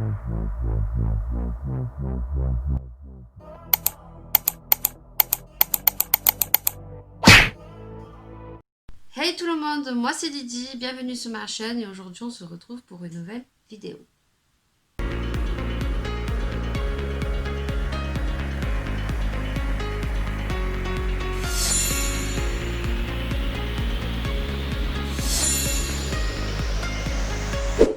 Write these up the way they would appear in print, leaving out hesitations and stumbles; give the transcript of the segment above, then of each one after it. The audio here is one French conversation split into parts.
Hey tout le monde, moi c'est Lydie, bienvenue sur ma chaîne et aujourd'hui on se retrouve pour une nouvelle vidéo.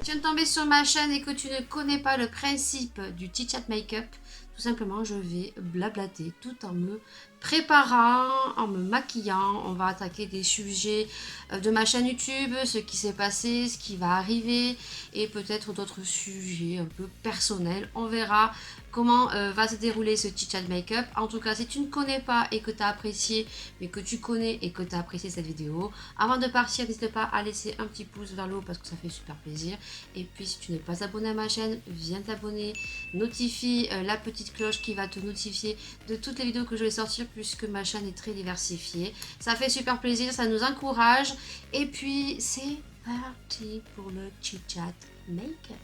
Tu viens de tomber sur ma chaîne et que tu ne connais pas le principe du chit-chat make-up, tout simplement je vais blablater tout en me préparant, en me maquillant. On va attaquer des sujets de ma chaîne YouTube, ce qui s'est passé, ce qui va arriver et peut-être d'autres sujets un peu personnels. On verra comment va se dérouler ce chit-chat make-up. En tout cas, si tu ne connais pas et que tu as apprécié, mais que tu connais et que tu as apprécié cette vidéo, avant de partir, n'hésite pas à laisser un petit pouce vers le haut parce que ça fait super plaisir. Et puis si tu n'es pas abonné à ma chaîne, viens t'abonner, notifie la petite cloche qui va te notifier de toutes les vidéos que je vais sortir puisque ma chaîne est très diversifiée. Ça fait super plaisir, ça nous encourage. Et puis c'est parti pour le chit chat make-up.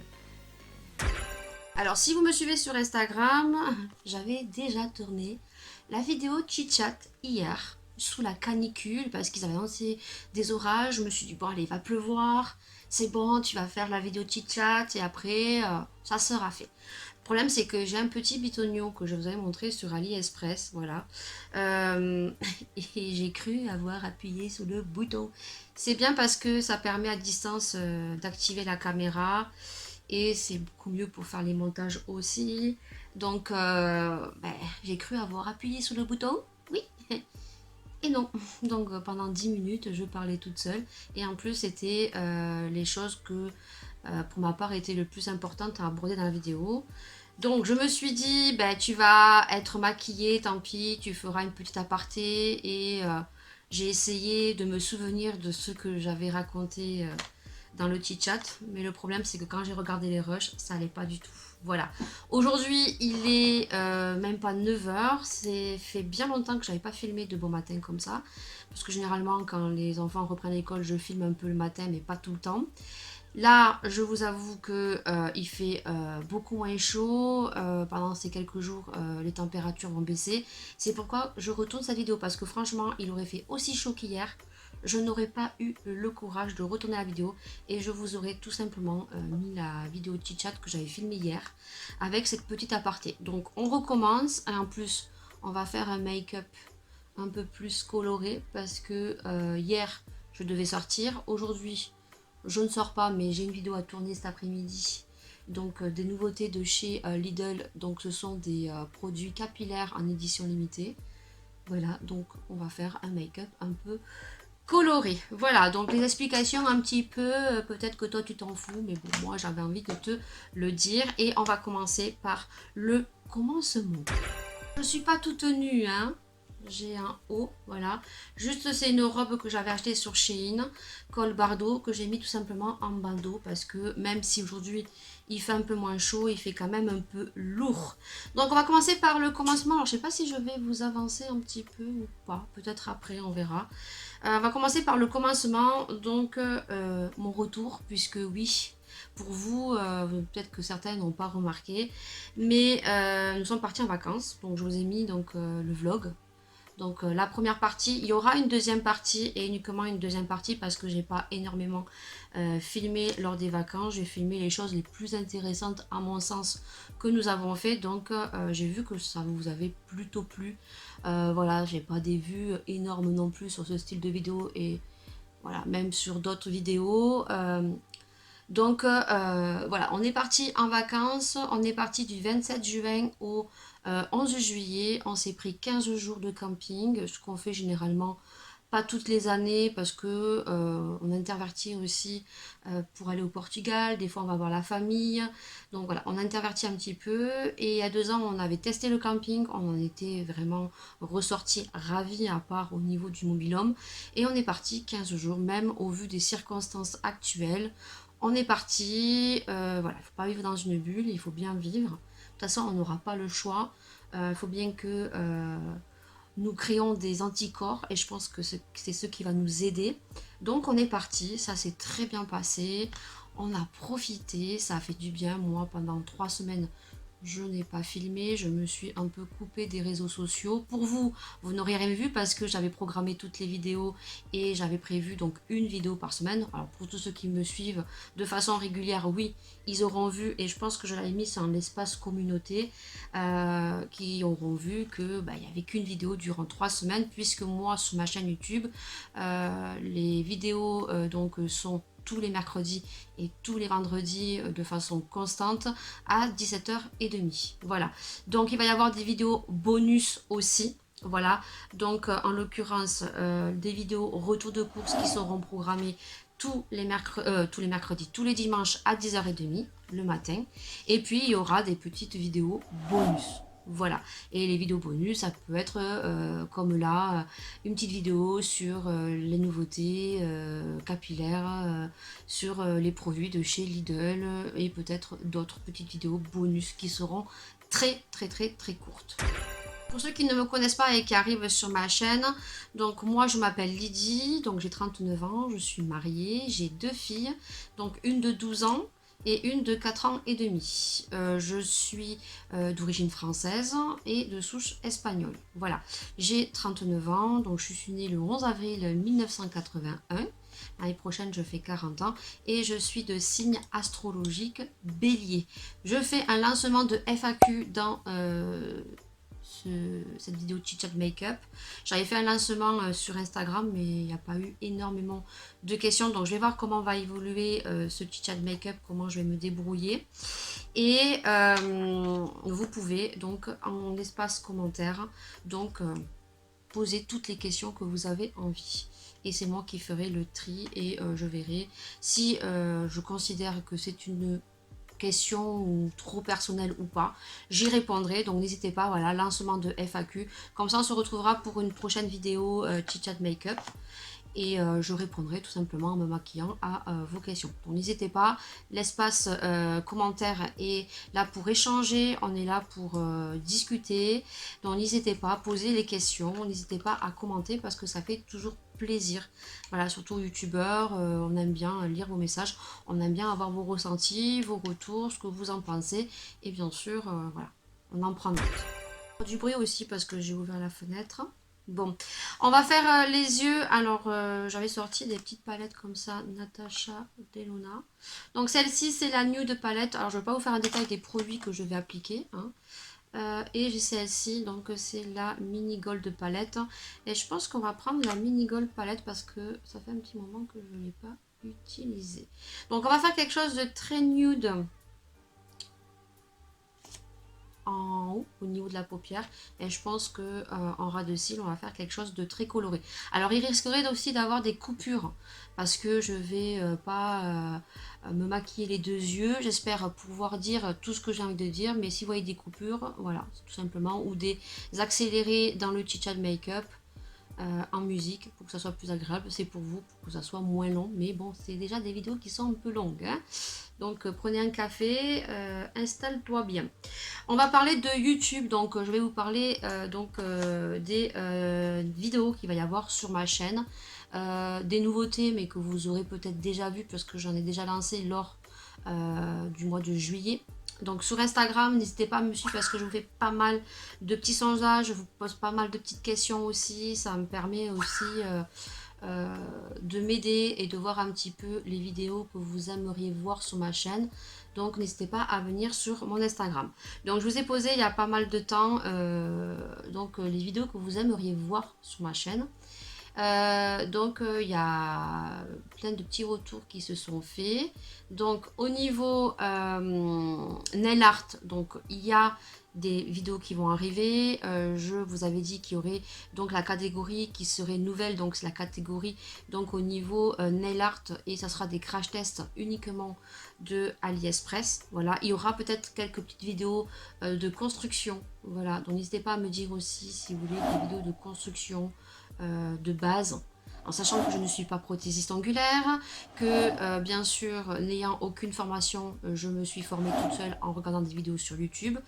Alors si vous me suivez sur Instagram, j'avais déjà tourné la vidéo chit chat hier sous la canicule parce qu'ils avaient annoncé des orages. Je me suis dit bon allez, il va pleuvoir, c'est bon, tu vas faire la vidéo chit chat et après ça sera fait. Le problème c'est que j'ai un petit bitonio que je vous avais montré sur AliExpress, voilà. Et j'ai cru avoir appuyé sur le bouton. C'est bien parce que ça permet à distance d'activer la caméra et c'est beaucoup mieux pour faire les montages aussi. Donc j'ai cru avoir appuyé sur le bouton, oui. Et non, donc pendant 10 minutes je parlais toute seule et en plus c'était les choses que pour ma part étaient le plus importantes à aborder dans la vidéo. Donc je me suis dit tu vas être maquillée, tant pis, tu feras une petite aparté et j'ai essayé de me souvenir de ce que j'avais raconté dans le chit chat, mais le problème c'est que quand j'ai regardé les rushs, ça allait pas du tout. Voilà. Aujourd'hui, il est même pas 9h. C'est fait bien longtemps que j'avais pas filmé de bon matin comme ça. Parce que généralement, quand les enfants reprennent l'école, je filme un peu le matin, mais pas tout le temps. Là, je vous avoue que il fait beaucoup moins chaud. Pendant ces quelques jours, les températures vont baisser. C'est pourquoi je retourne cette vidéo. Parce que franchement, il aurait fait aussi chaud qu'hier. Je n'aurais pas eu le courage de retourner la vidéo et je vous aurais tout simplement mis la vidéo chit chat que j'avais filmée hier avec cette petite aparté. Donc on recommence et en plus on va faire un make-up un peu plus coloré parce que hier je devais sortir. Aujourd'hui je ne sors pas mais j'ai une vidéo à tourner cet après-midi. Donc des nouveautés de chez Lidl, donc ce sont des produits capillaires en édition limitée. Voilà, donc on va faire un make-up un peu coloré. Voilà, donc les explications un petit peu, peut-être que toi tu t'en fous, mais bon, moi j'avais envie de te le dire. Et on va commencer par le commencement. Je suis pas toute nue, hein. J'ai un haut, voilà. Juste c'est une robe que j'avais achetée sur Shein, col bardeau, que j'ai mis tout simplement en bandeau parce que même si aujourd'hui il fait un peu moins chaud, il fait quand même un peu lourd. Donc on va commencer par le commencement. Alors je sais pas si je vais vous avancer un petit peu ou pas, peut-être après on verra. On va commencer par le commencement, donc mon retour, puisque oui, pour vous, peut-être que certains n'ont pas remarqué, mais nous sommes partis en vacances, donc je vous ai mis donc, le vlog. Donc la première partie, il y aura une deuxième partie et uniquement une deuxième partie parce que j'ai pas énormément filmé lors des vacances. J'ai filmé les choses les plus intéressantes à mon sens que nous avons fait. Donc j'ai vu que ça vous avait plutôt plu. Voilà, j'ai pas des vues énormes non plus sur ce style de vidéo et voilà, même sur d'autres vidéos. Donc voilà, on est parti en vacances, on est parti du 27 juin au 11 juillet, on s'est pris 15 jours de camping, ce qu'on fait généralement pas toutes les années parce que on intervertit aussi pour aller au Portugal, des fois on va voir la famille, donc voilà, on intervertit un petit peu et il y a 2 ans on avait testé le camping, on en était vraiment ressorti ravis à part au niveau du mobil-home et on est parti 15 jours même au vu des circonstances actuelles. On est parti, voilà, il ne faut pas vivre dans une bulle, il faut bien vivre. De toute façon, on n'aura pas le choix. Il faut bien que nous créons des anticorps et je pense que c'est ce qui va nous aider. Donc on est parti, ça s'est très bien passé. On a profité, ça a fait du bien. Moi, pendant 3 semaines, je n'ai pas filmé, je me suis un peu coupée des réseaux sociaux. Pour vous, vous n'aurez rien vu parce que j'avais programmé toutes les vidéos et j'avais prévu donc une vidéo par semaine. Alors pour tous ceux qui me suivent de façon régulière, oui, ils auront vu, et je pense que je l'avais mis sur un espace communauté, qui auront vu que il n'y avait qu'une vidéo durant 3 semaines, puisque moi sur ma chaîne YouTube, les vidéos donc sont tous les mercredis et tous les vendredis de façon constante à 17h30. Voilà. Donc il va y avoir des vidéos bonus aussi. Voilà. Donc en l'occurrence des vidéos retour de course qui seront programmées tous les mercredis, tous les dimanches à 10h30 le matin. Et puis il y aura des petites vidéos bonus. Voilà, et les vidéos bonus, ça peut être comme là, une petite vidéo sur les nouveautés capillaires, sur les produits de chez Lidl, et peut-être d'autres petites vidéos bonus qui seront très courtes. Pour ceux qui ne me connaissent pas et qui arrivent sur ma chaîne, donc moi je m'appelle Lydie, donc j'ai 39 ans, je suis mariée, j'ai 2 filles, donc une de 12 ans et une de 4 ans et demi. Je suis d'origine française et de souche espagnole. Voilà, j'ai 39 ans, donc je suis née le 11 avril 1981. L'année prochaine, je fais 40 ans et je suis de signe astrologique Bélier. Je fais un lancement de FAQ dans cette vidéo chit-chat make-up. J'avais fait un lancement sur Instagram, mais il n'y a pas eu énormément de questions, donc je vais voir comment va évoluer ce chit-chat make-up, comment je vais me débrouiller. Et vous pouvez donc en espace commentaire donc poser toutes les questions que vous avez envie. Et c'est moi qui ferai le tri et je verrai si je considère que c'est une question ou trop personnelle ou pas, j'y répondrai, donc n'hésitez pas. Voilà, lancement de FAQ, comme ça on se retrouvera pour une prochaine vidéo chit-chat make-up et je répondrai tout simplement en me maquillant à vos questions. Donc n'hésitez pas, l'espace commentaire est là pour échanger, on est là pour discuter, donc n'hésitez pas à poser les questions, n'hésitez pas à commenter parce que ça fait toujours plaisir. Voilà, surtout youtubeurs, on aime bien lire vos messages, on aime bien avoir vos ressentis, vos retours, ce que vous en pensez, et bien sûr, voilà, on en prend note. Du bruit aussi parce que j'ai ouvert la fenêtre. Bon, on va faire les yeux. Alors, j'avais sorti des petites palettes comme ça, Natasha Delona. Donc, celle-ci, c'est la nude palette. Alors, je ne vais pas vous faire un détail des produits que je vais appliquer, hein. Et j'ai celle-ci, donc c'est la mini gold palette. Et je pense qu'on va prendre la mini gold palette parce que ça fait un petit moment que je ne l'ai pas utilisée. Donc, on va faire quelque chose de très nude en haut au niveau de la paupière, et je pense que en ras de cils on va faire quelque chose de très coloré. Alors il risquerait aussi d'avoir des coupures parce que je vais pas me maquiller les 2 yeux. J'espère pouvoir dire tout ce que j'ai envie de dire, mais si vous voyez des coupures, voilà, tout simplement, ou des accélérés dans le chit-chat make-up en musique pour que ça soit plus agréable, c'est pour vous, pour que ça soit moins long, mais bon, c'est déjà des vidéos qui sont un peu longues, hein. Donc prenez un café, installe-toi bien. On va parler de YouTube, donc je vais vous parler des vidéos qu'il va y avoir sur ma chaîne, des nouveautés mais que vous aurez peut-être déjà vu parce que j'en ai déjà lancé lors du mois de juillet. Donc sur Instagram, n'hésitez pas à me suivre parce que je vous fais pas mal de petits sondages, je vous pose pas mal de petites questions aussi, ça me permet aussi de m'aider et de voir un petit peu les vidéos que vous aimeriez voir sur ma chaîne. Donc n'hésitez pas à venir sur mon Instagram. Donc je vous ai posé il y a pas mal de temps les vidéos que vous aimeriez voir sur ma chaîne. Il y a plein de petits retours qui se sont faits. Donc au niveau nail art, donc il y a des vidéos qui vont arriver. Je vous avais dit qu'il y aurait donc la catégorie qui serait nouvelle, donc c'est la catégorie donc au niveau nail art, et ça sera des crash tests uniquement de AliExpress. Voilà, il y aura peut-être quelques petites vidéos de construction. Voilà, donc n'hésitez pas à me dire aussi si vous voulez des vidéos de construction de base. en sachant que je ne suis pas prothésiste angulaire, que bien sûr, n'ayant aucune formation, je me suis formée toute seule en regardant des vidéos sur YouTube,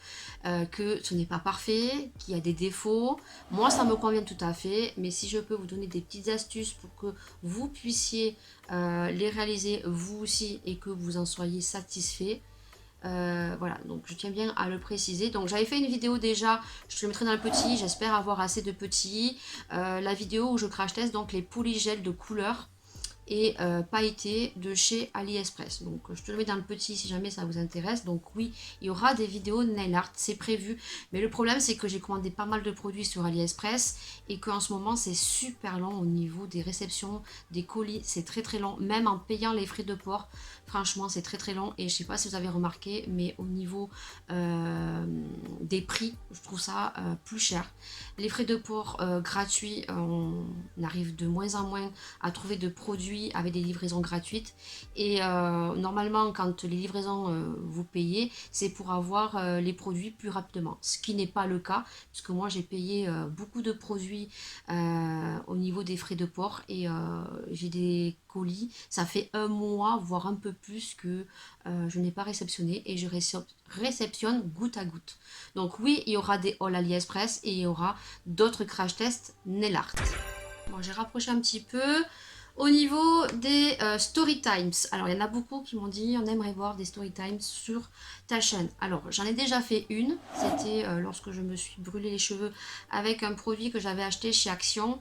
que ce n'est pas parfait, qu'il y a des défauts. Moi, ça me convient tout à fait, mais si je peux vous donner des petites astuces pour que vous puissiez les réaliser vous aussi et que vous en soyez satisfait, voilà, donc je tiens bien à le préciser. Donc j'avais fait une vidéo déjà, je te le mettrai dans le petit, j'espère avoir assez de petits. La vidéo où je crash test donc les polygels de couleur et pailleté de chez AliExpress. Donc je te le mets dans le petit si jamais ça vous intéresse. Donc oui, il y aura des vidéos nail art, c'est prévu. Mais le problème c'est que j'ai commandé pas mal de produits sur AliExpress et qu'en ce moment c'est super long au niveau des réceptions, des colis, c'est très très long. Même en payant les frais de port, franchement c'est très très long. Et je sais pas si vous avez remarqué, mais au niveau des prix, je trouve ça plus cher. Les frais de port gratuits, on arrive de moins en moins à trouver de produits avec des livraisons gratuites et normalement quand les livraisons vous payez, c'est pour avoir les produits plus rapidement, ce qui n'est pas le cas puisque moi j'ai payé beaucoup de produits au niveau des frais de port et j'ai des colis, ça fait un mois voire un peu plus que je n'ai pas réceptionné et je réceptionne goutte à goutte. Donc oui, il y aura des hauls AliExpress et il y aura d'autres crash tests nail art. Bon, j'ai rapproché un petit peu. Au niveau des story times, alors il y en a beaucoup qui m'ont dit on aimerait voir des story times sur ta chaîne. Alors j'en ai déjà fait une, c'était lorsque je me suis brûlé les cheveux avec un produit que j'avais acheté chez Action.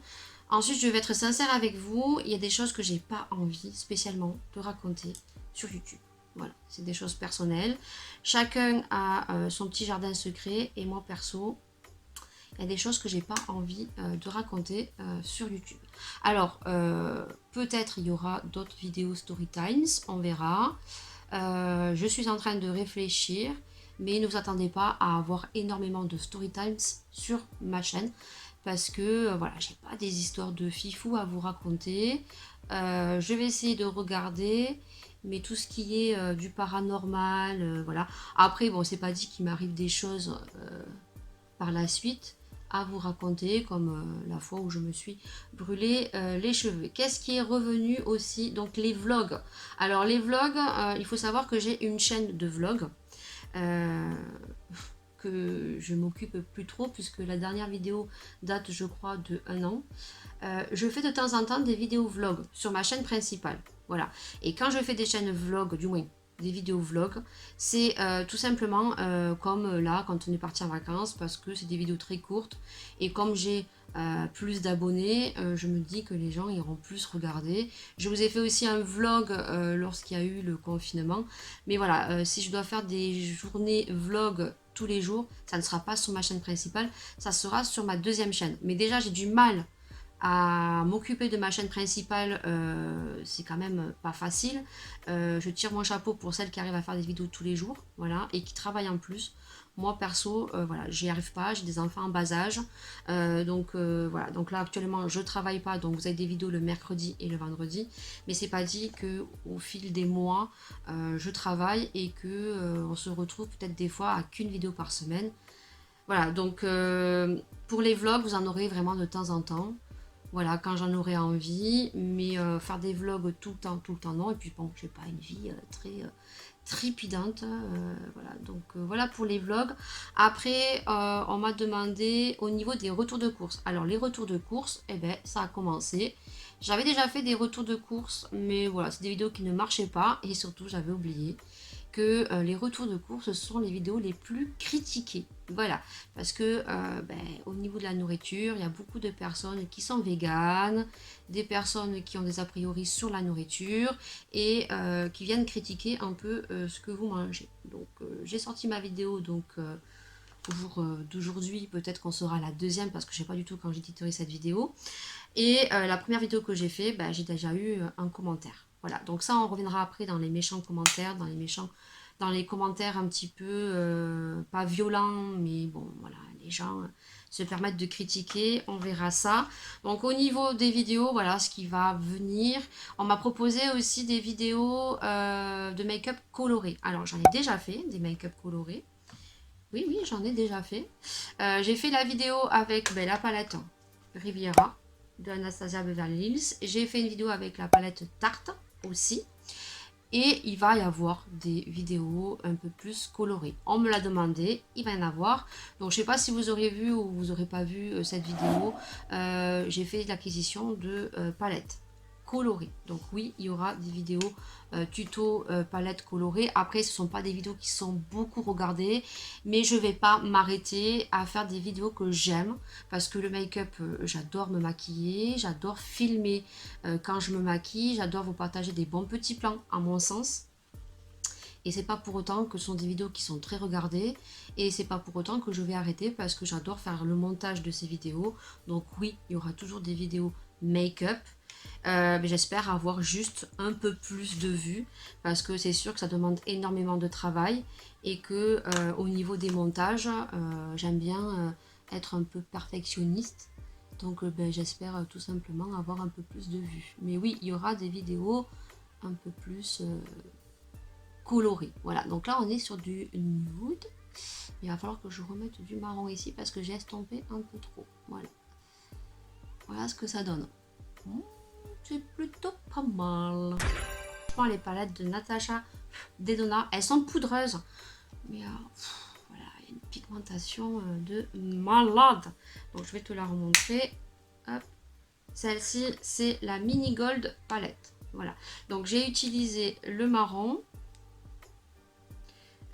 Ensuite je vais être sincère avec vous, il y a des choses que j'ai pas envie spécialement de raconter sur YouTube. Voilà, c'est des choses personnelles. Chacun a son petit jardin secret et moi perso, il y a des choses que j'ai pas envie de raconter sur YouTube. Alors, peut-être il y aura d'autres vidéos story times, on verra. Je suis en train de réfléchir, mais ne vous attendez pas à avoir énormément de story times sur ma chaîne, parce que voilà, j'ai pas des histoires de fifou à vous raconter. Je vais essayer de regarder, mais tout ce qui est du paranormal, voilà. Après, bon, c'est pas dit qu'il m'arrive des choses par la suite à vous raconter, comme la fois où je me suis brûlé les cheveux. Qu'est-ce qui est revenu aussi? Donc les vlogs. Alors les vlogs, il faut savoir que j'ai une chaîne de vlogs que je m'occupe plus trop puisque la dernière vidéo date je crois de 1 an. Je fais de temps en temps des vidéos vlogs sur ma chaîne principale. Voilà. Et quand je fais des chaînes vlogs, du moins des vidéos vlogs, c'est tout simplement comme là quand on est parti en vacances, parce que c'est des vidéos très courtes et comme j'ai plus d'abonnés, je me dis que les gens iront plus regarder. Je vous ai fait aussi un vlog lorsqu'il y a eu le confinement, mais voilà, si je dois faire des journées vlog tous les jours, ça ne sera pas sur ma chaîne principale, ça sera sur ma deuxième chaîne. Mais déjà j'ai du mal à m'occuper de ma chaîne principale, c'est quand même pas facile. Je tire mon chapeau pour celles qui arrivent à faire des vidéos tous les jours, voilà, et qui travaillent en plus. Moi perso, voilà, j'y arrive pas, j'ai des enfants en bas âge, donc voilà, donc là actuellement je travaille pas, donc vous avez des vidéos le mercredi et le vendredi, mais c'est pas dit que au fil des mois je travaille et que on se retrouve peut-être des fois à qu'une vidéo par semaine. Voilà, donc pour les vlogs vous en aurez vraiment de temps en temps. Voilà, quand j'en aurai envie, mais faire des vlogs tout le temps, non. Et puis bon, j'ai pas une vie très trépidante, voilà. Donc voilà pour les vlogs. Après, on m'a demandé au niveau des retours de course. Alors les retours de course, eh ben ça a commencé. J'avais déjà fait des retours de course, mais voilà, c'est des vidéos qui ne marchaient pas et surtout j'avais oublié que les retours de course sont les vidéos les plus critiquées. Voilà, parce que au niveau de la nourriture, il y a beaucoup de personnes qui sont véganes, des personnes qui ont des a priori sur la nourriture et qui viennent critiquer un peu ce que vous mangez. Donc j'ai sorti ma vidéo donc au jour d'aujourd'hui, peut-être qu'on sera la deuxième parce que je ne sais pas du tout quand j'éditerai cette vidéo. Et la première vidéo que j'ai fait, j'ai déjà eu un commentaire. Voilà, donc ça on reviendra après dans les méchants commentaires, dans les commentaires un petit peu pas violents, mais bon voilà, les gens se permettent de critiquer, on verra ça. Donc au niveau des vidéos, voilà ce qui va venir. On m'a proposé aussi des vidéos de make-up coloré. Alors j'en ai déjà fait des make-up colorés. Oui, j'en ai déjà fait. J'ai fait la vidéo avec la palette Riviera. de Anastasia Beverly Hills. J'ai fait une vidéo avec la palette Tarte aussi. Et il va y avoir des vidéos un peu plus colorées. On me l'a demandé, il va y en avoir. Donc je ne sais pas si vous aurez vu ou vous n'aurez pas vu cette vidéo. J'ai fait l'acquisition de palettes colorées. Donc oui, il y aura des vidéos tuto palettes colorées. Après, ce ne sont pas des vidéos qui sont beaucoup regardées. Mais je ne vais pas m'arrêter à faire des vidéos que j'aime. Parce que le make-up, j'adore me maquiller. J'adore filmer quand je me maquille. J'adore vous partager des bons petits plans, à mon sens. Et c'est pas pour autant que ce sont des vidéos qui sont très regardées. Et c'est pas pour autant que je vais arrêter parce que j'adore faire le montage de ces vidéos. Donc oui, il y aura toujours des vidéos make-up. Mais j'espère avoir juste un peu plus de vues parce que c'est sûr que ça demande énormément de travail et que au niveau des montages, j'aime bien être un peu perfectionniste. Donc j'espère tout simplement avoir un peu plus de vues. Mais oui, il y aura des vidéos un peu plus colorées. Voilà, donc là on est sur du nude. Il va falloir que je remette du marron ici parce que j'ai estompé un peu trop. Voilà. Voilà ce que ça donne. C'est plutôt pas mal. Franchement, les palettes de Natasha Denona, elles sont poudreuses. Mais voilà, il y a une pigmentation de malade. Donc je vais te la remontrer. Hop. Celle-ci, c'est la Mini Gold palette. Voilà. Donc j'ai utilisé le marron.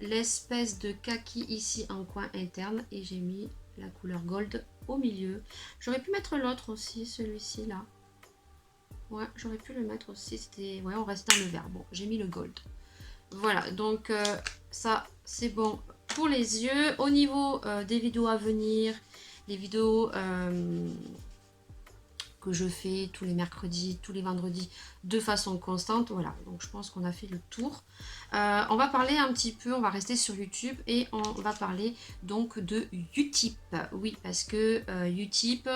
L'espèce de kaki ici en coin interne. Et j'ai mis la couleur gold au milieu. J'aurais pu mettre l'autre aussi, celui-ci là. Ouais, j'aurais pu le mettre aussi. C'était, ouais, on reste dans le vert. Bon, j'ai mis le gold. Voilà, donc ça, c'est bon pour les yeux. Au niveau des vidéos à venir, les vidéos que je fais tous les mercredis, tous les vendredis de façon constante. Voilà, donc je pense qu'on a fait le tour. On va parler un petit peu, on va rester sur YouTube et on va parler donc de Utip. Oui, parce que Utip,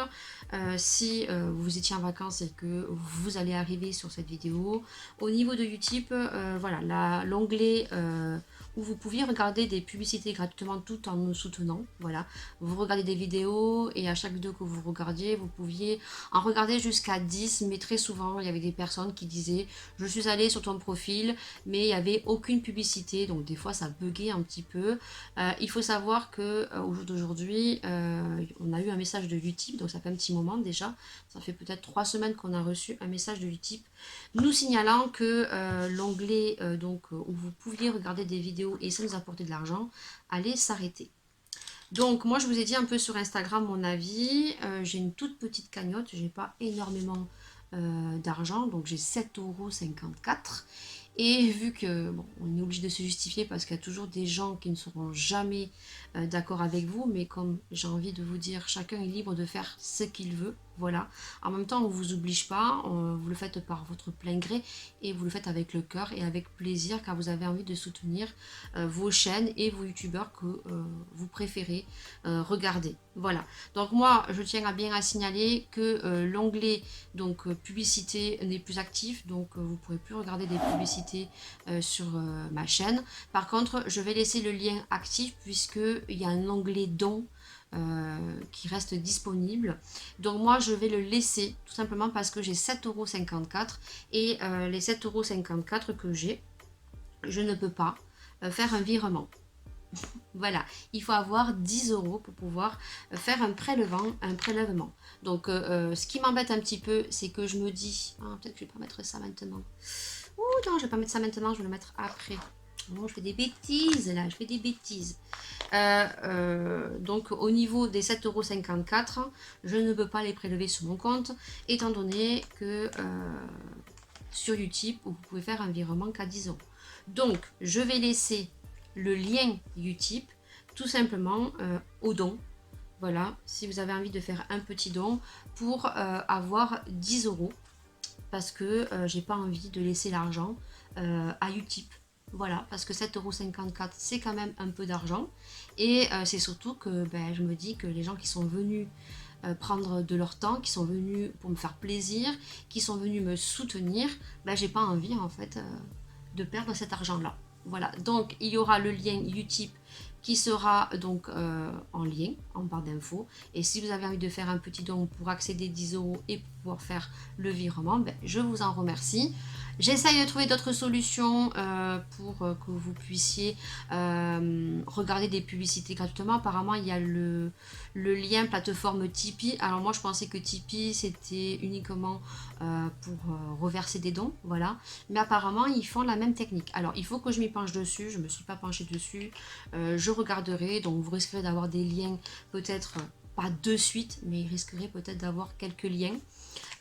si vous étiez en vacances et que vous allez arriver sur cette vidéo, au niveau de Utip, voilà, l'onglet où vous pouviez regarder des publicités gratuitement tout en nous soutenant. Voilà, vous regardez des vidéos et à chaque vidéo que vous regardiez, vous pouviez en regarder jusqu'à 10, mais très souvent, il y avait des personnes qui disaient « Je suis allée sur ton profil, mais il n'y avait aucune publicité. » Donc des fois, ça buguait un petit peu. Il faut savoir qu'au jour d'aujourd'hui, on a eu un message de Utip, donc ça fait un petit moment déjà. Ça fait peut-être 3 semaines qu'on a reçu un message de Utip nous signalant que l'onglet où vous pouviez regarder des vidéos et ça nous apportait de l'argent allait s'arrêter. Donc moi je vous ai dit un peu sur Instagram mon avis. J'ai une toute petite cagnotte, j'ai pas énormément d'argent, donc j'ai 7,54 €. Et vu que bon, on est obligé de se justifier parce qu'il y a toujours des gens qui ne seront jamais d'accord avec vous, mais comme j'ai envie de vous dire, chacun est libre de faire ce qu'il veut. Voilà. En même temps, on ne vous oblige pas, vous le faites par votre plein gré et vous le faites avec le cœur et avec plaisir car vous avez envie de soutenir vos chaînes et vos youtubeurs que vous préférez regarder. Voilà. Donc moi, je tiens à bien signaler que l'onglet donc publicité n'est plus actif, donc vous ne pourrez plus regarder des publicités sur ma chaîne. Par contre, je vais laisser le lien actif puisqu'il y a un onglet don qui reste disponible. Donc moi je vais le laisser tout simplement parce que j'ai 7,54 € et les 7,54 € que j'ai, je ne peux pas faire un virement. Voilà, il faut avoir 10 € pour pouvoir faire un prélèvement. Donc ce qui m'embête un petit peu, c'est que je me dis, peut-être que je vais pas mettre ça maintenant. Ouh non, je vais pas mettre ça maintenant, je vais le mettre après. Non, je fais des bêtises là, je fais des bêtises. Donc au niveau des 7,54 €, je ne peux pas les prélever sur mon compte, étant donné que sur Utip, vous pouvez faire un virement qu'à 10 €. Donc je vais laisser le lien Utip tout simplement au don. Voilà, si vous avez envie de faire un petit don pour avoir 10 €, parce que j'ai pas envie de laisser l'argent à Utip. Voilà, parce que 7,54 € c'est quand même un peu d'argent et c'est surtout que je me dis que les gens qui sont venus prendre de leur temps, qui sont venus pour me faire plaisir, qui sont venus me soutenir, j'ai pas envie en fait de perdre cet argent là. Voilà, donc il y aura le lien Utip qui sera donc en lien, en barre d'infos. Et si vous avez envie de faire un petit don pour accéder 10 € et pouvoir faire le virement, ben, je vous en remercie. J'essaye de trouver d'autres solutions pour que vous puissiez regarder des publicités gratuitement. Apparemment, il y a le lien plateforme Tipeee. Alors moi, je pensais que Tipeee, c'était uniquement pour reverser des dons, voilà. Mais apparemment, ils font la même technique. Alors, il faut que je m'y penche dessus. Je ne me suis pas penchée dessus. Je regarderai. Donc, vous risquerez d'avoir des liens, peut-être pas de suite, mais il risquerait peut-être d'avoir quelques liens.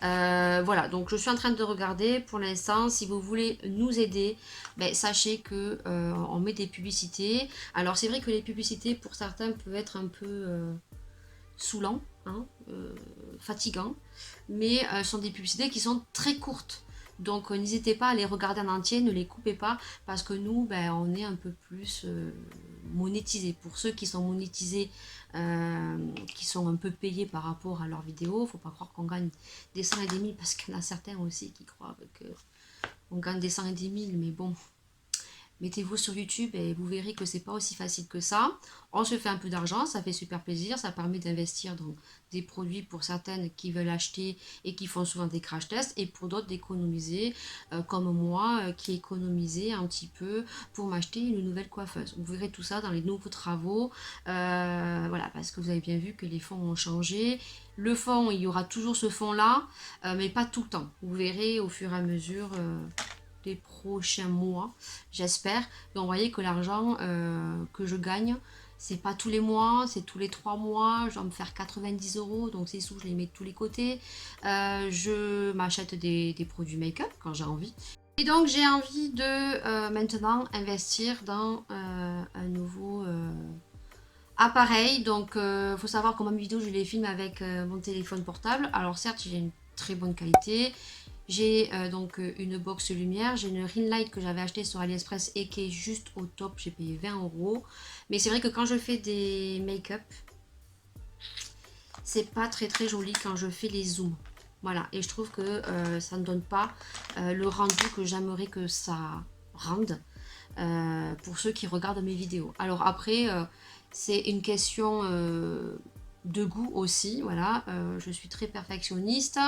Voilà, donc je suis en train de regarder pour l'instant. Si vous voulez nous aider, ben, sachez que on met des publicités. Alors c'est vrai que les publicités pour certains peuvent être un peu saoulants, hein, fatigants, mais sont des publicités qui sont très courtes. Donc n'hésitez pas à les regarder en entier, ne les coupez pas, parce que nous, ben, on est un peu plus monétisés. Pour ceux qui sont monétisés, qui sont un peu payés par rapport à leurs vidéos, faut pas croire qu'on gagne des cents et des mille, parce qu'il y en a certains aussi qui croient qu'on gagne des cents et des mille, mais bon, mettez-vous sur YouTube et vous verrez que c'est pas aussi facile que ça. On se fait un peu d'argent, ça fait super plaisir, ça permet d'investir dans des produits pour certaines qui veulent acheter et qui font souvent des crash tests, et pour d'autres d'économiser, comme moi qui économisais un petit peu pour m'acheter une nouvelle coiffeuse. Vous verrez tout ça dans les nouveaux travaux, voilà, parce que vous avez bien vu que les fonds ont changé. Le fond, il y aura toujours ce fond là, mais pas tout le temps. Vous verrez au fur et à mesure des prochains mois, j'espère. Donc vous voyez que l'argent que je gagne, c'est pas tous les mois, c'est tous les 3 mois. Je dois me faire 90 €, donc ces sous je les mets de tous les côtés. Je m'achète des produits make-up quand j'ai envie. Et donc j'ai envie de maintenant investir dans un nouveau appareil. Donc faut savoir que mes vidéos je les filme avec mon téléphone portable. Alors certes j'ai une très bonne qualité. J'ai donc une box lumière, j'ai une ring light que j'avais acheté sur AliExpress et qui est juste au top, j'ai payé 20 €. Mais c'est vrai que quand je fais des make-up, c'est pas très très joli quand je fais les zooms. Voilà, et je trouve que ça ne donne pas le rendu que j'aimerais que ça rende pour ceux qui regardent mes vidéos. Alors après, c'est une question de goût aussi, voilà, je suis très perfectionniste.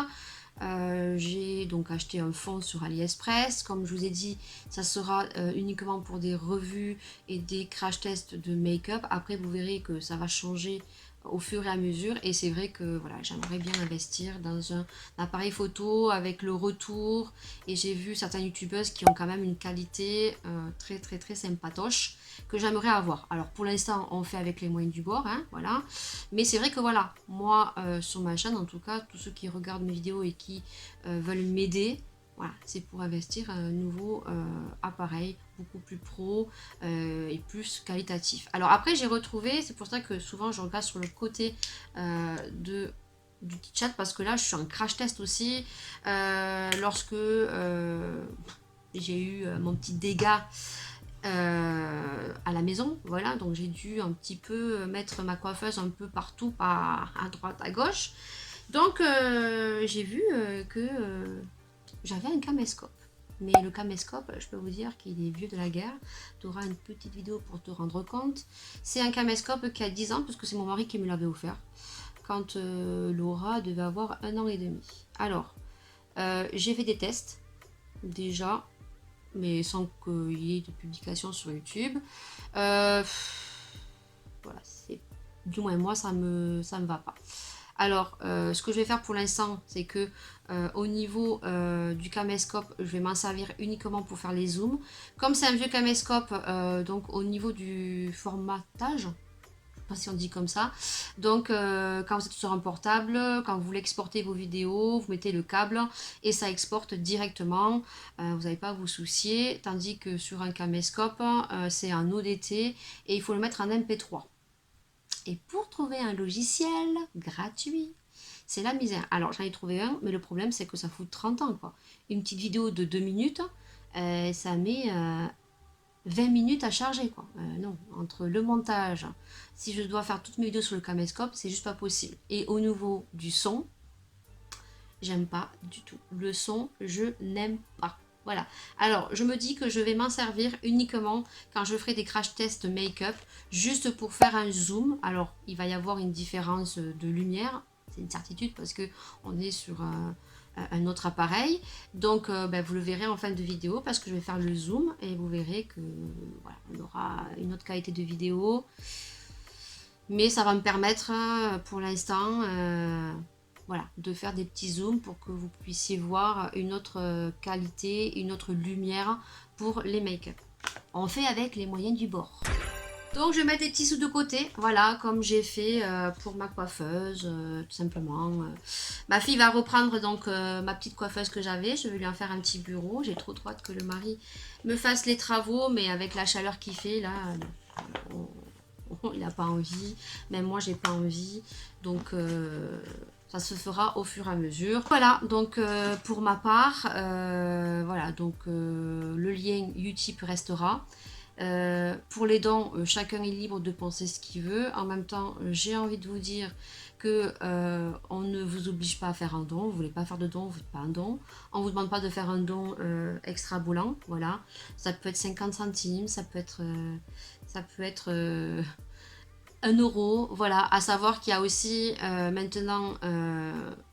J'ai donc acheté un fond sur AliExpress. Comme je vous ai dit, ça sera uniquement pour des revues et des crash tests de make-up. Après, vous verrez que ça va changer au fur et à mesure. Et c'est vrai que voilà, j'aimerais bien investir dans un appareil photo avec le retour. Et j'ai vu certaines youtubeuses qui ont quand même une qualité très très très sympatoche que j'aimerais avoir. Alors pour l'instant, on fait avec les moyens du bord, hein, voilà. Mais c'est vrai que voilà, moi sur ma chaîne, en tout cas, tous ceux qui regardent mes vidéos et qui veulent m'aider, voilà, c'est pour investir un nouveau appareil beaucoup plus pro et plus qualitatif. Alors après, j'ai retrouvé, c'est pour ça que souvent je regarde sur le côté du chat, parce que là, je suis en crash test aussi. Lorsque j'ai eu mon petit dégât à la maison, voilà, donc j'ai dû un petit peu mettre ma coiffeuse un peu partout, à droite, à gauche. Donc j'ai vu que j'avais un caméscope. Mais le caméscope, je peux vous dire qu'il est vieux de la guerre. Tu auras une petite vidéo pour te rendre compte. C'est un caméscope qui a 10 ans, parce que c'est mon mari qui me l'avait offert, quand Laura devait avoir 1 an et demi. Alors, j'ai fait des tests, déjà, mais sans qu'il y ait de publication sur YouTube. Voilà, c'est du moins moi, ça me va pas. Alors, ce que je vais faire pour l'instant, c'est que au niveau du caméscope, je vais m'en servir uniquement pour faire les zooms. Comme c'est un vieux caméscope, donc au niveau du formatage, je sais pas si on dit comme ça. Donc, quand vous êtes sur un portable, quand vous voulez exporter vos vidéos, vous mettez le câble et ça exporte directement. Vous n'avez pas à vous soucier. Tandis que sur un caméscope, c'est un ODT et il faut le mettre en MP3. Et pour trouver un logiciel gratuit, c'est la misère. Alors j'en ai trouvé un, mais le problème c'est que ça fout 30 ans, quoi. Une petite vidéo de 2 minutes, ça met 20 minutes à charger, quoi. Non, entre le montage, si je dois faire toutes mes vidéos sur le caméscope, c'est juste pas possible. Et au niveau du son, j'aime pas du tout. Le son, je n'aime pas. Voilà. Alors, je me dis que je vais m'en servir uniquement quand je ferai des crash tests make-up, juste pour faire un zoom. Alors, il va y avoir une différence de lumière, c'est une certitude parce que on est sur un autre appareil. Donc, ben, vous le verrez en fin de vidéo parce que je vais faire le zoom et vous verrez que voilà, on aura une autre qualité de vidéo. Mais ça va me permettre pour l'instant voilà, de faire des petits zooms pour que vous puissiez voir une autre qualité, une autre lumière pour les make-up. On fait avec les moyens du bord. Donc je vais mettre des petits sous de côté, voilà, comme j'ai fait pour ma coiffeuse, tout simplement. Ma fille va reprendre donc ma petite coiffeuse que j'avais, je vais lui en faire un petit bureau. J'ai trop hâte que le mari me fasse les travaux, mais avec la chaleur qu'il fait là, il n'a pas envie, même moi j'ai pas envie, donc ça se fera au fur et à mesure. Voilà, donc pour ma part, voilà, donc le lien Utip restera. Pour les dons, chacun est libre de penser ce qu'il veut. En même temps, j'ai envie de vous dire que on ne vous oblige pas à faire un don. Vous voulez pas faire de don, vous faites pas un don. On vous demande pas de faire un don extra boulant. Voilà, ça peut être 50 centimes, ça peut être 1 euro. Voilà, à savoir qu'il y a aussi maintenant,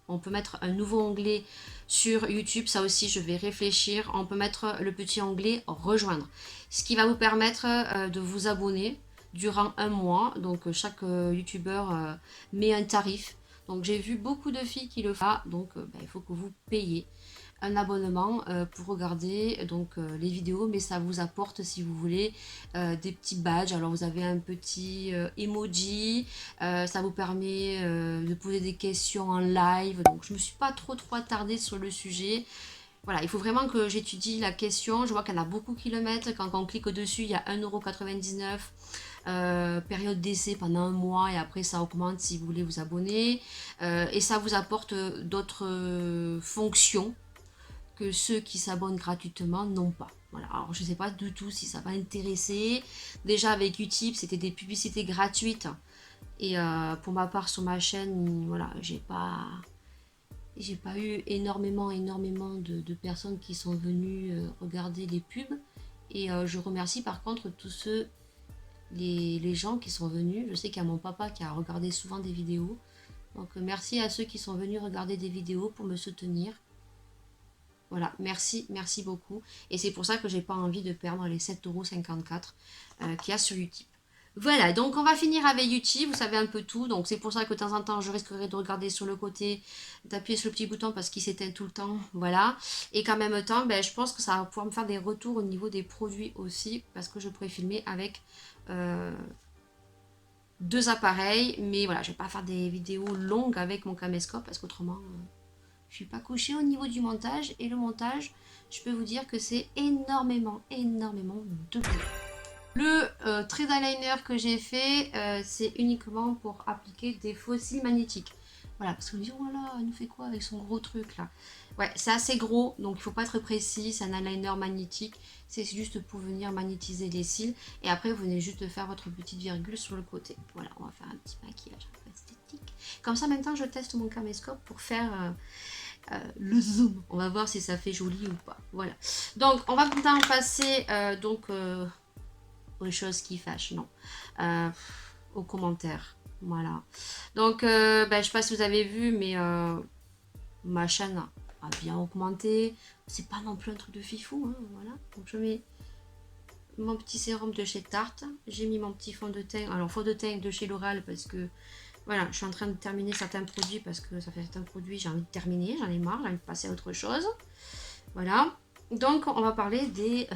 on peut mettre un nouveau onglet sur YouTube. Ça aussi, je vais réfléchir. On peut mettre le petit onglet rejoindre, ce qui va vous permettre de vous abonner durant un mois. Donc chaque youtubeur met un tarif. Donc j'ai vu beaucoup de filles qui le font. Donc ben, il faut que vous payiez un abonnement pour regarder donc les vidéos, mais ça vous apporte, si vous voulez, des petits badges. Alors vous avez un petit emoji, ça vous permet de poser des questions en live. Donc je me suis pas trop attardée sur le sujet. Voilà, il faut vraiment que j'étudie la question. Je vois qu'il y en a beaucoup qui le mettent. Quand on clique dessus, il y a 1,99 €. Période d'essai pendant un mois et après ça augmente si vous voulez vous abonner. Et ça vous apporte d'autres fonctions que ceux qui s'abonnent gratuitement n'ont pas. Voilà. Alors je ne sais pas du tout si ça va intéresser. Déjà avec Utip, c'était des publicités gratuites. Et pour ma part sur ma chaîne, voilà, j'ai pas eu énormément de personnes qui sont venues regarder les pubs. Et je remercie par contre tous ceux, les gens qui sont venus. Je sais qu'il y a mon papa qui a regardé souvent des vidéos. Donc merci à ceux qui sont venus regarder des vidéos pour me soutenir. Voilà, merci beaucoup. Et c'est pour ça que j'ai pas envie de perdre les 7,54 € qu'il y a sur Utip. Voilà, donc on va finir avec Utip, vous savez un peu tout. Donc c'est pour ça que de temps en temps, je risquerai de regarder sur le côté, d'appuyer sur le petit bouton parce qu'il s'éteint tout le temps. Voilà. Et qu'en même temps, ben, je pense que ça va pouvoir me faire des retours au niveau des produits aussi, parce que je pourrais filmer avec 2 appareils. Mais voilà, je vais pas faire des vidéos longues avec mon caméscope parce qu'autrement... je suis pas couchée au niveau du montage, et le montage, je peux vous dire que c'est énormément de boulot. Le trait d'eyeliner que j'ai fait, c'est uniquement pour appliquer des fossiles magnétiques. Voilà, parce qu'on me dit, oh là là, elle nous fait quoi avec son gros truc là? Ouais, c'est assez gros, donc il faut pas être précis, c'est un eyeliner magnétique, c'est juste pour venir magnétiser les cils, et après vous venez juste faire votre petite virgule sur le côté. Voilà, on va faire un petit maquillage un peu esthétique. Comme ça, en même temps, je teste mon caméscope pour faire... le zoom, on va voir si ça fait joli ou pas. Voilà, donc on va maintenant passer aux choses qui fâchent, non, aux commentaires. Voilà, donc ben, je sais pas si vous avez vu, mais ma chaîne a bien augmenté. C'est pas non plus un truc de fifou, hein, voilà. Donc je mets mon petit sérum de chez Tarte, j'ai mis mon petit fond de teint, alors fond de teint de chez L'Oréal parce que voilà, je suis en train de terminer certains produits parce que ça fait certains produits, j'ai envie de terminer, j'en ai marre, j'ai envie de passer à autre chose. Voilà, donc on va parler des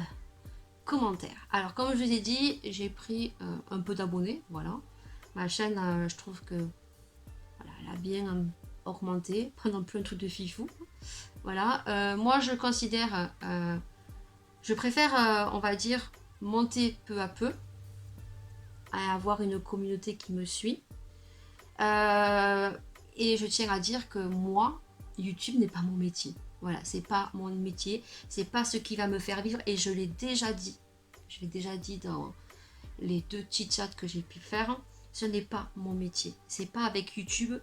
commentaires. Alors comme je vous ai dit, j'ai pris un peu d'abonnés, voilà. Ma chaîne, je trouve que voilà, elle a bien augmenté, pas non plus un truc de fifou. Voilà, moi je considère, je préfère, on va dire, monter peu à peu, à avoir une communauté qui me suit. Et je tiens à dire que moi, YouTube n'est pas mon métier. Voilà, c'est pas mon métier, c'est pas ce qui va me faire vivre, et je l'ai déjà dit. Je l'ai déjà dit dans les 2 petits chats que j'ai pu faire. Ce n'est pas mon métier. C'est pas avec YouTube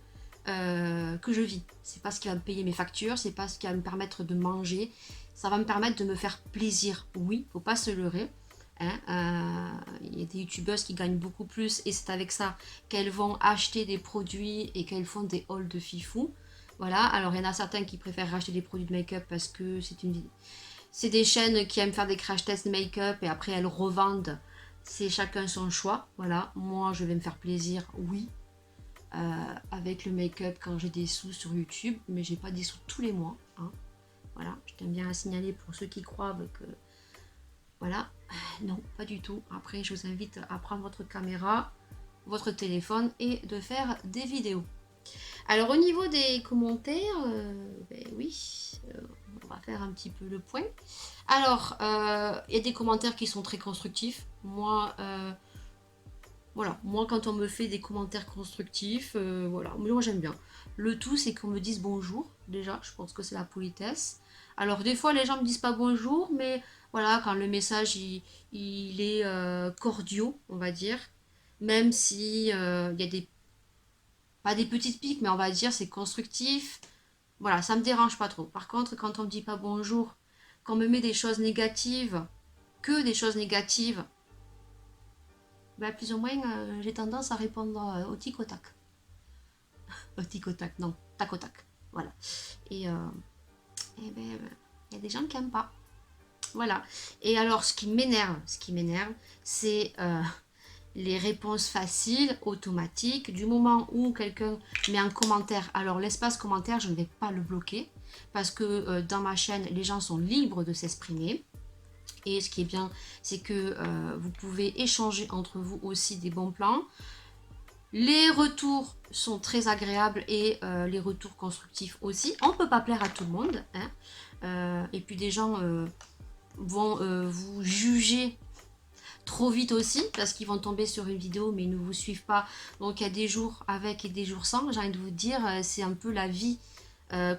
que je vis. C'est pas ce qui va me payer mes factures, c'est pas ce qui va me permettre de manger. Ça va me permettre de me faire plaisir. Oui, faut pas se leurrer. Hein, y a des youtubeuses qui gagnent beaucoup plus et c'est avec ça qu'elles vont acheter des produits et qu'elles font des hauls de fifou. Voilà, alors il y en a certains qui préfèrent acheter des produits de make-up parce que c'est des chaînes qui aiment faire des crash tests make-up et après elles revendent. C'est chacun son choix. Voilà, moi je vais me faire plaisir, oui, avec le make-up quand j'ai des sous sur YouTube, mais j'ai pas des sous tous les mois. Hein. Voilà, je tiens bien à signaler pour ceux qui croient que voilà, non, pas du tout. Après, je vous invite à prendre votre caméra, votre téléphone et de faire des vidéos. Alors, au niveau des commentaires, ben oui, on va faire un petit peu le point. Alors, il y a des commentaires qui sont très constructifs. Moi, voilà, moi quand on me fait des commentaires constructifs, voilà, moi j'aime bien. Le tout, c'est qu'on me dise bonjour. Déjà, je pense que c'est la politesse. Alors, des fois, les gens me disent pas bonjour, mais voilà, quand le message il est cordial, on va dire, même si il y a des pas des petites piques, mais on va dire c'est constructif. Voilà, ça me dérange pas trop. Par contre, quand on me dit pas bonjour, qu'on me met des choses négatives, que des choses négatives, ben, plus ou moins, j'ai tendance à répondre au tic au tac. Au tic au tac, non, tac au tac. Voilà. Et, et ben, il y a des gens qui n'aiment pas. Voilà. Et alors, ce qui m'énerve, c'est les réponses faciles, automatiques. Du moment où quelqu'un met un commentaire, alors l'espace commentaire, je ne vais pas le bloquer parce que dans ma chaîne, les gens sont libres de s'exprimer. Et ce qui est bien, c'est que vous pouvez échanger entre vous aussi des bons plans. Les retours sont très agréables et les retours constructifs aussi. On ne peut pas plaire à tout le monde. Hein. Et puis des gens vont vous juger trop vite aussi parce qu'ils vont tomber sur une vidéo mais ils ne vous suivent pas. Donc il y a des jours avec et des jours sans. J'ai envie de vous dire, c'est un peu la vie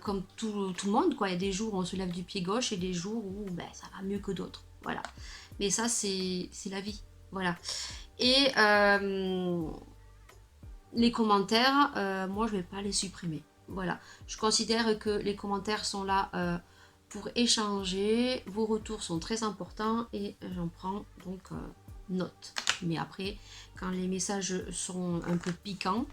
comme tout le monde. Quoi. Il y a des jours où on se lève du pied gauche et des jours où ben, ça va mieux que d'autres. Voilà. Mais ça, c'est la vie. Voilà. Et les commentaires, moi, je ne vais pas les supprimer. Voilà. Je considère que les commentaires sont là pour échanger. Vos retours sont très importants et j'en prends donc note. Mais après, quand les messages sont un peu piquants,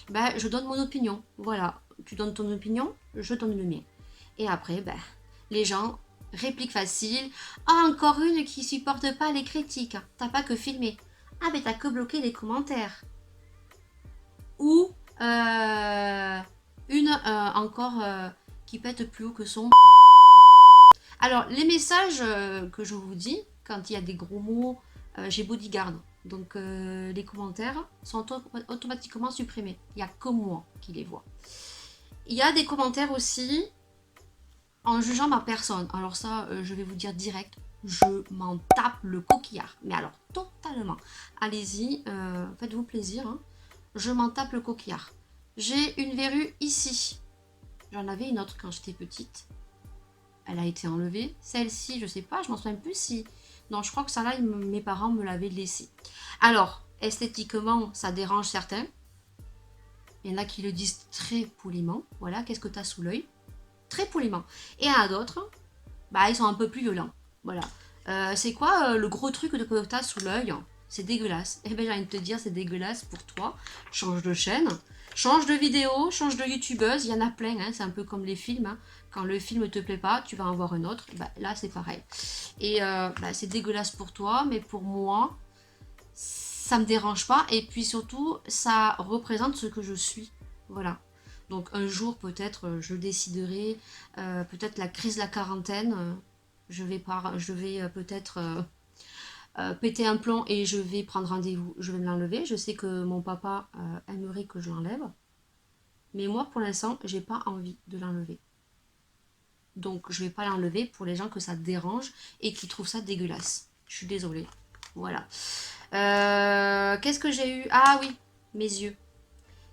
ben, je donne mon opinion. Voilà. Tu donnes ton opinion, je donne le mien. Et après, ben, les gens, réplique facile. Ah, encore une qui supporte pas les critiques. T'as pas que filmer. Ah, ben t'as que bloquer les commentaires. Ou une encore qui pète plus haut que son. Alors, les messages que je vous dis, quand il y a des gros mots, j'ai bodyguard. Donc, les commentaires sont automatiquement supprimés. Il n'y a que moi qui les vois. Il y a des commentaires aussi en jugeant ma personne. Alors ça, je vais vous dire direct, je m'en tape le coquillard. Mais alors, totalement. Allez-y, faites-vous plaisir. Hein. Je m'en tape le coquillard. J'ai une verrue ici. J'en avais une autre quand j'étais petite. Elle a été enlevée. Celle-ci, je sais pas, je m'en souviens plus si... Non, je crois que ça là, mes parents me l'avaient laissée. Alors, esthétiquement, ça dérange certains. Il y en a qui le disent très poliment. Voilà, qu'est-ce que tu as sous l'œil? Très poliment. Et il y en a d'autres, bah, ils sont un peu plus violents. Voilà. C'est quoi le gros truc que tu as sous l'œil? C'est dégueulasse. Eh bien, j'ai envie de te dire, c'est dégueulasse pour toi. Change de chaîne, change de vidéo, change de youtubeuse. Il y en a plein. Hein. C'est un peu comme les films. Hein. Quand le film ne te plaît pas, tu vas en voir un autre. Bah, là, c'est pareil. Et bah, c'est dégueulasse pour toi, mais pour moi, ça me dérange pas. Et puis surtout, ça représente ce que je suis. Voilà. Donc un jour, peut-être, je déciderai, peut-être la crise de la quarantaine, je vais peut-être péter un plomb et je vais prendre rendez-vous, je vais me l'enlever. Je sais que mon papa aimerait que je l'enlève. Mais moi, pour l'instant, j'ai pas envie de l'enlever. Donc, je vais pas l'enlever pour les gens que ça dérange et qui trouvent ça dégueulasse. Je suis désolée. Voilà. Qu'est-ce que j'ai eu? Ah oui, mes yeux.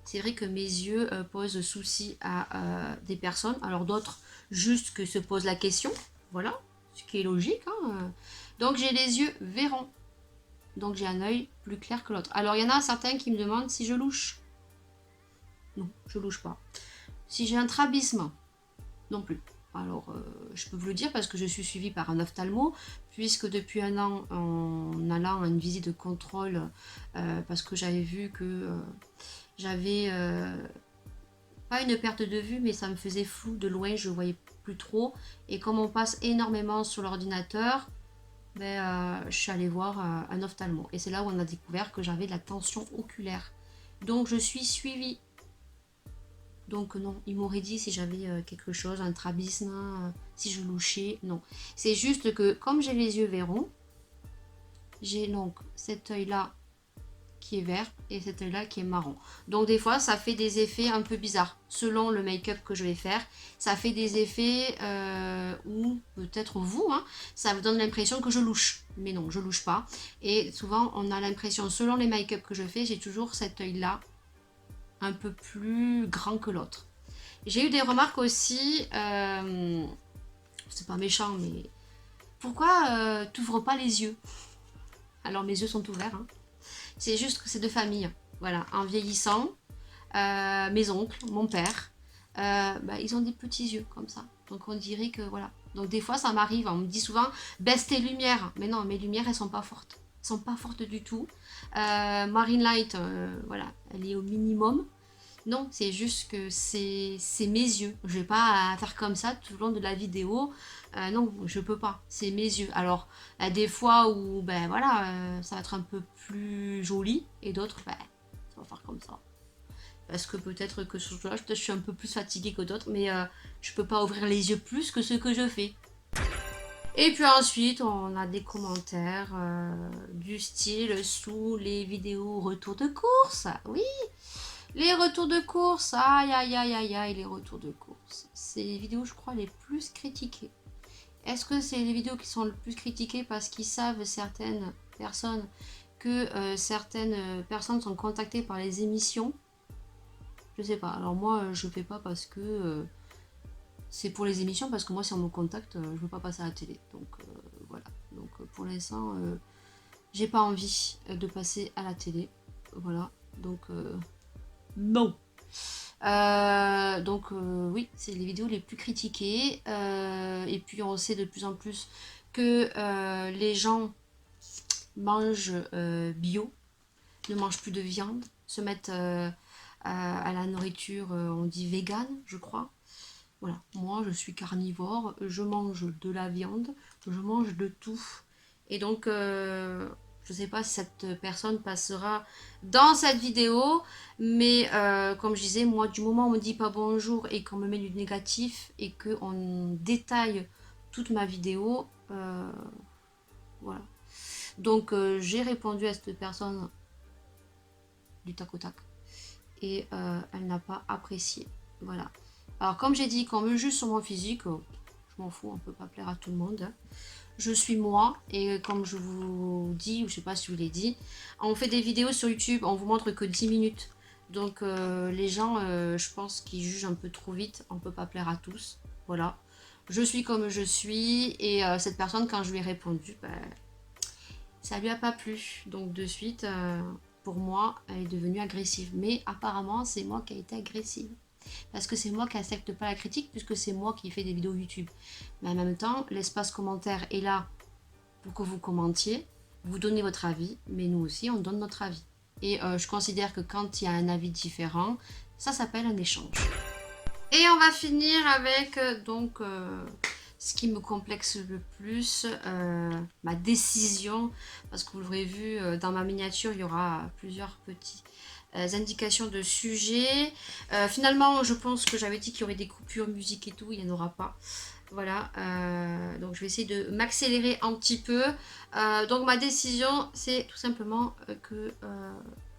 C'est vrai que mes yeux posent souci à des personnes. Alors d'autres, juste que se posent la question. Voilà, ce qui est logique. Hein. Donc j'ai les yeux verrons. Donc j'ai un œil plus clair que l'autre. Alors il y en a certains qui me demandent si je louche. Non, je louche pas. Si j'ai un strabisme, non plus. Alors, je peux vous le dire parce que je suis suivie par un ophtalmo, puisque depuis un an, en allant à une visite de contrôle, parce que j'avais vu que j'avais pas une perte de vue, mais ça me faisait flou de loin, je voyais plus trop. Et comme on passe énormément sur l'ordinateur, ben, je suis allée voir un ophtalmo. Et c'est là où on a découvert que j'avais de la tension oculaire. Donc je suis suivie. Donc non, il m'aurait dit si j'avais quelque chose, un strabisme, si je louchais, non. C'est juste que comme j'ai les yeux verrons, j'ai donc cet œil-là qui est vert et cet œil-là qui est marron. Donc des fois, ça fait des effets un peu bizarres. Selon le make-up que je vais faire, ça fait des effets où, peut-être vous, hein, ça vous donne l'impression que je louche. Mais non, je louche pas. Et souvent, on a l'impression, selon les make-up que je fais, j'ai toujours cet œil-là un peu plus grand que l'autre. J'ai eu des remarques aussi, c'est pas méchant, mais pourquoi t'ouvres pas les yeux? Alors mes yeux sont ouverts, hein. C'est juste que c'est de famille. Voilà, en vieillissant, mes oncles, mon père, bah, ils ont des petits yeux comme ça. Donc on dirait que voilà. Donc des fois ça m'arrive, on me dit souvent baisse tes lumières. Mais non, mes lumières elles sont pas fortes. Elles sont pas fortes du tout. Marine Light, voilà, elle est au minimum. Non, c'est juste que c'est mes yeux. Je vais pas faire comme ça tout le long de la vidéo. Non, je peux pas. C'est mes yeux. Alors, des fois où, ben voilà, ça va être un peu plus joli, et d'autres, ben, ça va faire comme ça. Parce que peut-être que ce jour-là, je suis un peu plus fatiguée que d'autres, mais je peux pas ouvrir les yeux plus que ce que je fais. Et puis ensuite, on a des commentaires du style sous les vidéos retour de course. Oui, les retours de course, aïe aïe aïe aïe aïe, les retours de course. C'est les vidéos, je crois, les plus critiquées. Est-ce que c'est les vidéos qui sont le plus critiquées parce qu'ils savent certaines personnes que certaines personnes sont contactées par les émissions? Je sais pas. Alors moi, je fais pas parce que c'est pour les émissions, parce que moi, si on me contacte, je veux pas passer à la télé. Donc voilà. Donc pour l'instant, j'ai pas envie de passer à la télé. Voilà. Donc non. Donc oui, c'est les vidéos les plus critiquées. Et puis on sait de plus en plus que les gens mangent bio, ne mangent plus de viande, se mettent à la nourriture, on dit vegan, je crois. Voilà, moi je suis carnivore, je mange de la viande, je mange de tout. Et donc, je ne sais pas si cette personne passera dans cette vidéo, mais comme je disais, moi du moment où on me dit pas bonjour et qu'on me met du négatif et qu'on détaille toute ma vidéo, voilà. Donc j'ai répondu à cette personne du tac au tac et elle n'a pas apprécié. Voilà. Alors comme j'ai dit, quand on me juge sur mon physique, je m'en fous, on peut pas plaire à tout le monde, hein. Je suis moi, et comme je vous dis, ou je sais pas si je vous l'ai dit, on fait des vidéos sur YouTube, on vous montre que 10 minutes. Donc les gens, je pense qu'ils jugent un peu trop vite, on peut pas plaire à tous. Voilà. Je suis comme je suis, et cette personne, quand je lui ai répondu, ben, ça lui a pas plu. Donc de suite, pour moi, elle est devenue agressive. Mais apparemment, c'est moi qui ai été agressive. Parce que c'est moi qui n'accepte pas la critique, puisque c'est moi qui fais des vidéos YouTube. Mais en même temps, l'espace commentaire est là pour que vous commentiez, vous donnez votre avis, mais nous aussi, on donne notre avis. Et je considère que quand il y a un avis différent, ça s'appelle un échange. Et on va finir avec donc ce qui me complexe le plus, ma décision, parce que vous l'aurez vu dans ma miniature, il y aura plusieurs petits indications de sujets. Finalement, je pense que j'avais dit qu'il y aurait des coupures musique et tout, il n'y en aura pas. Voilà, donc je vais essayer de m'accélérer un petit peu. Donc ma décision, c'est tout simplement que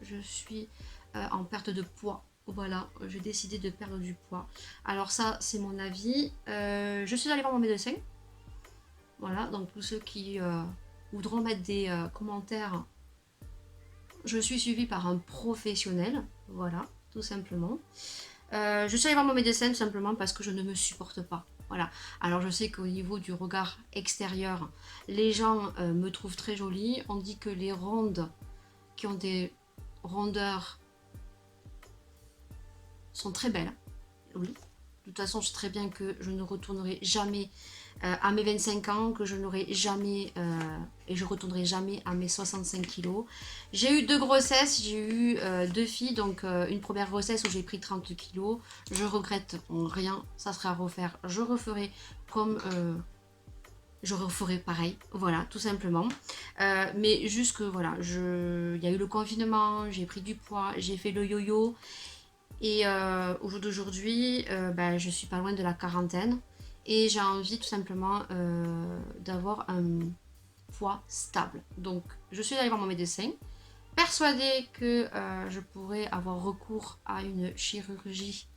je suis en perte de poids. Voilà, j'ai décidé de perdre du poids. Alors ça, c'est mon avis. Je suis allée voir mon médecin. Voilà, donc tous ceux qui voudront mettre des commentaires, je suis suivie par un professionnel. Voilà, tout simplement. Je suis allée voir mon médecin tout simplement parce que je ne me supporte pas. Voilà. Alors je sais qu'au niveau du regard extérieur, les gens me trouvent très jolie. On dit que les rondes qui ont des rondeurs sont très belles. Oui, toute façon, je sais très bien que je ne retournerai jamais à mes 25 ans, que je n'aurai jamais et je retournerai jamais à mes 65 kilos. J'ai eu 2 grossesses, j'ai eu 2 filles, donc une première grossesse où j'ai pris 30 kilos. Je regrette rien, ça serait à refaire. Je referai comme je referai pareil, voilà, tout simplement. Mais juste que voilà, il y a eu le confinement, j'ai pris du poids, j'ai fait le yo-yo. Et au jour d'aujourd'hui, ben, je suis pas loin de la quarantaine. Et j'ai envie tout simplement d'avoir un poids stable. Donc je suis allée voir mon médecin, persuadée que je pourrais avoir recours à une chirurgie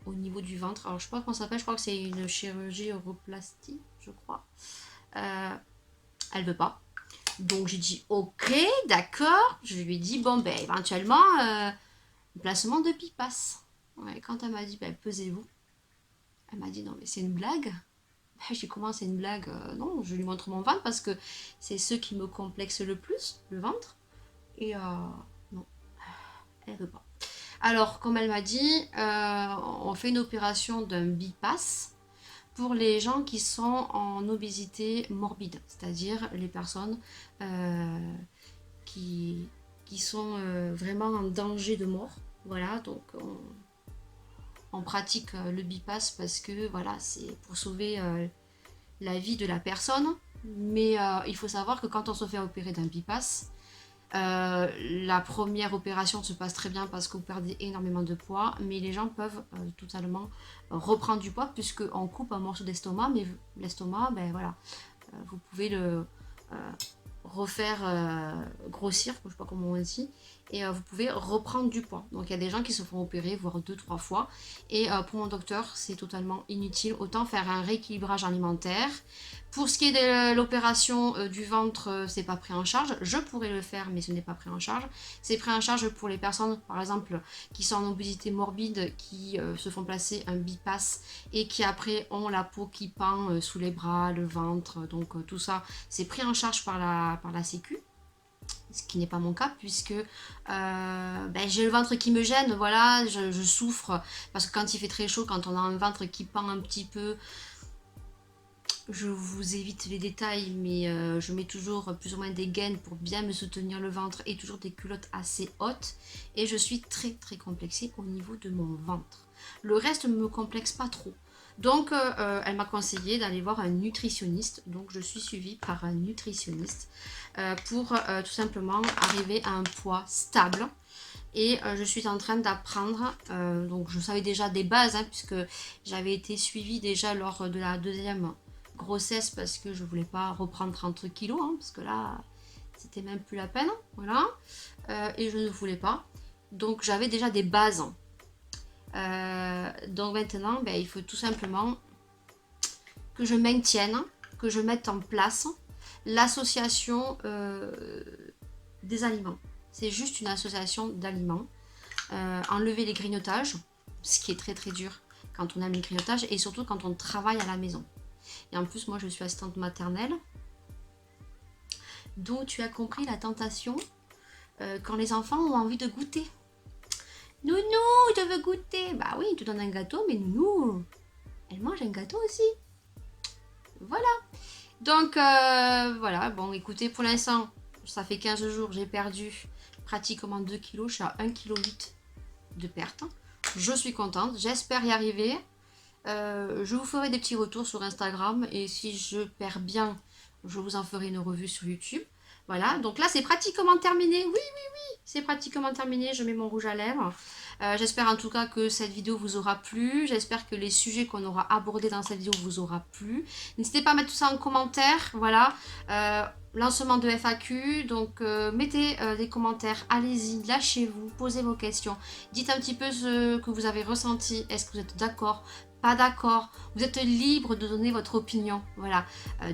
au niveau du ventre. Alors je sais pas comment ça s'appelle, je crois que c'est une chirurgie europlastie, je crois. Elle veut pas. Donc j'ai dit ok, d'accord. Je lui ai dit bon ben éventuellement placement de pipasse. Ouais, quand elle m'a dit ben, pesez-vous, elle m'a dit non mais c'est une blague. Ben, j'ai comment c'est une blague. Non, je lui montre mon ventre parce que c'est ce qui me complexe le plus, le ventre. Et non, elle veut pas. Alors, comme elle m'a dit, on fait une opération d'un bypass pour les gens qui sont en obésité morbide, c'est-à-dire les personnes qui, qui sont vraiment en danger de mort. Voilà, donc on pratique le bypass parce que voilà, c'est pour sauver la vie de la personne. Mais il faut savoir que quand on se fait opérer d'un bypass, la première opération se passe très bien parce que vous perdez énormément de poids, mais les gens peuvent totalement reprendre du poids puisqu'on coupe un morceau d'estomac, mais l'estomac, ben voilà, vous pouvez le refaire grossir, je sais pas comment on dit, et vous pouvez reprendre du poids. Donc il y a des gens qui se font opérer, voire 2-3 fois, et pour mon docteur, c'est totalement inutile. Autant faire un rééquilibrage alimentaire. Pour ce qui est de l'opération du ventre, c'est pas pris en charge. Je pourrais le faire, mais ce n'est pas pris en charge. C'est pris en charge pour les personnes, par exemple, qui sont en obésité morbide, qui se font placer un bypass et qui après ont la peau qui pend sous les bras, le ventre. Donc tout ça, c'est pris en charge par la Sécu. Ce qui n'est pas mon cas puisque ben, j'ai le ventre qui me gêne, voilà, je souffre parce que quand il fait très chaud, quand on a un ventre qui pend un petit peu, je vous évite les détails, mais je mets toujours plus ou moins des gaines pour bien me soutenir le ventre et toujours des culottes assez hautes. Et je suis très très complexée au niveau de mon ventre. Le reste ne me complexe pas trop. Donc elle m'a conseillé d'aller voir un nutritionniste. Donc je suis suivie par un nutritionniste pour tout simplement arriver à un poids stable. Et je suis en train d'apprendre, donc je savais déjà des bases, hein, puisque j'avais été suivie déjà lors de la deuxième grossesse parce que je voulais pas reprendre 30 kilos, hein, parce que là, c'était même plus la peine, voilà. Et je ne voulais pas. Donc j'avais déjà des bases. Donc maintenant, ben, il faut tout simplement que je maintienne, que je mette en place l'association des aliments. C'est juste une association d'aliments. Enlever les grignotages, ce qui est très très dur quand on aime les grignotages et surtout quand on travaille à la maison. Et en plus, moi je suis assistante maternelle. Donc tu as compris la tentation quand les enfants ont envie de goûter. Nounou, je veux goûter. Bah oui, tu donnes un gâteau, mais Nounou, elle mange un gâteau aussi. Voilà. Donc voilà, bon écoutez, pour l'instant, ça fait 15 jours, j'ai perdu pratiquement 2 kilos. Je suis à 1,8 kg de perte. Je suis contente, j'espère y arriver. Je vous ferai des petits retours sur Instagram et si je perds bien, je vous en ferai une revue sur YouTube. Voilà, donc là c'est pratiquement terminé. Oui, c'est pratiquement terminé. Je mets mon rouge à lèvres. J'espère en tout cas que cette vidéo vous aura plu. J'espère que les sujets qu'on aura abordés dans cette vidéo vous aura plu. N'hésitez pas à mettre tout ça en commentaire. Voilà, lancement de FAQ. Donc mettez des commentaires. Allez-y, lâchez-vous, posez vos questions. Dites un petit peu ce que vous avez ressenti. Est-ce que vous êtes d'accord? pas d'accord. Vous êtes libre de donner votre opinion. Voilà,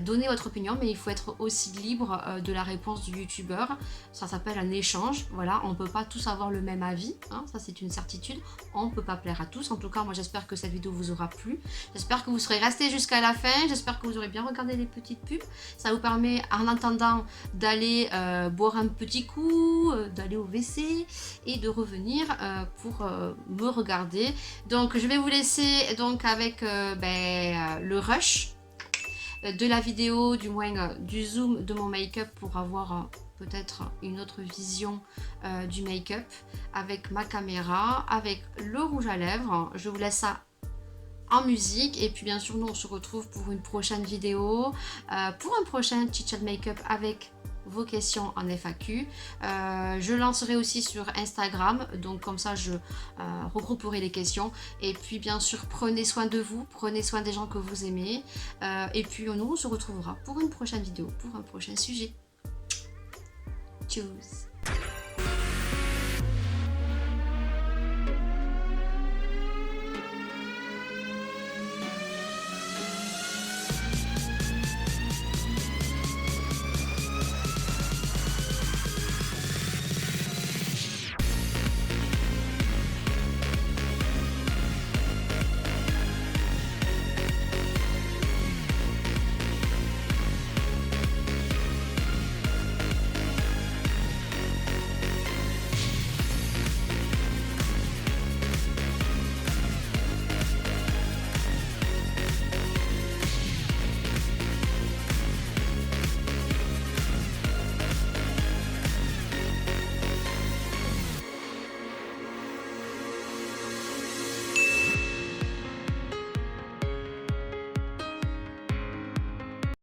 donnez votre opinion, mais il faut être aussi libre de la réponse du youtubeur. Ça s'appelle un échange. Voilà, on ne peut pas tous avoir le même avis. Hein, ça, c'est une certitude. On ne peut pas plaire à tous. En tout cas, moi, j'espère que cette vidéo vous aura plu. J'espère que vous serez restés jusqu'à la fin. J'espère que vous aurez bien regardé les petites pubs. Ça vous permet, en attendant, d'aller boire un petit coup, d'aller au WC et de revenir pour me regarder. Donc, je vais vous laisser donc avec le rush de la vidéo, du moins du zoom de mon make-up pour avoir peut-être une autre vision du make-up avec ma caméra, avec le rouge à lèvres. Je vous laisse ça en musique et puis bien sûr nous on se retrouve pour une prochaine vidéo, pour un prochain chit chat make-up avec vos questions en FAQ. Je lancerai aussi sur Instagram, donc comme ça je regrouperai les questions. Et puis bien sûr, prenez soin de vous, prenez soin des gens que vous aimez. Et puis nous, on se retrouvera pour une prochaine vidéo, pour un prochain sujet. Tchuss!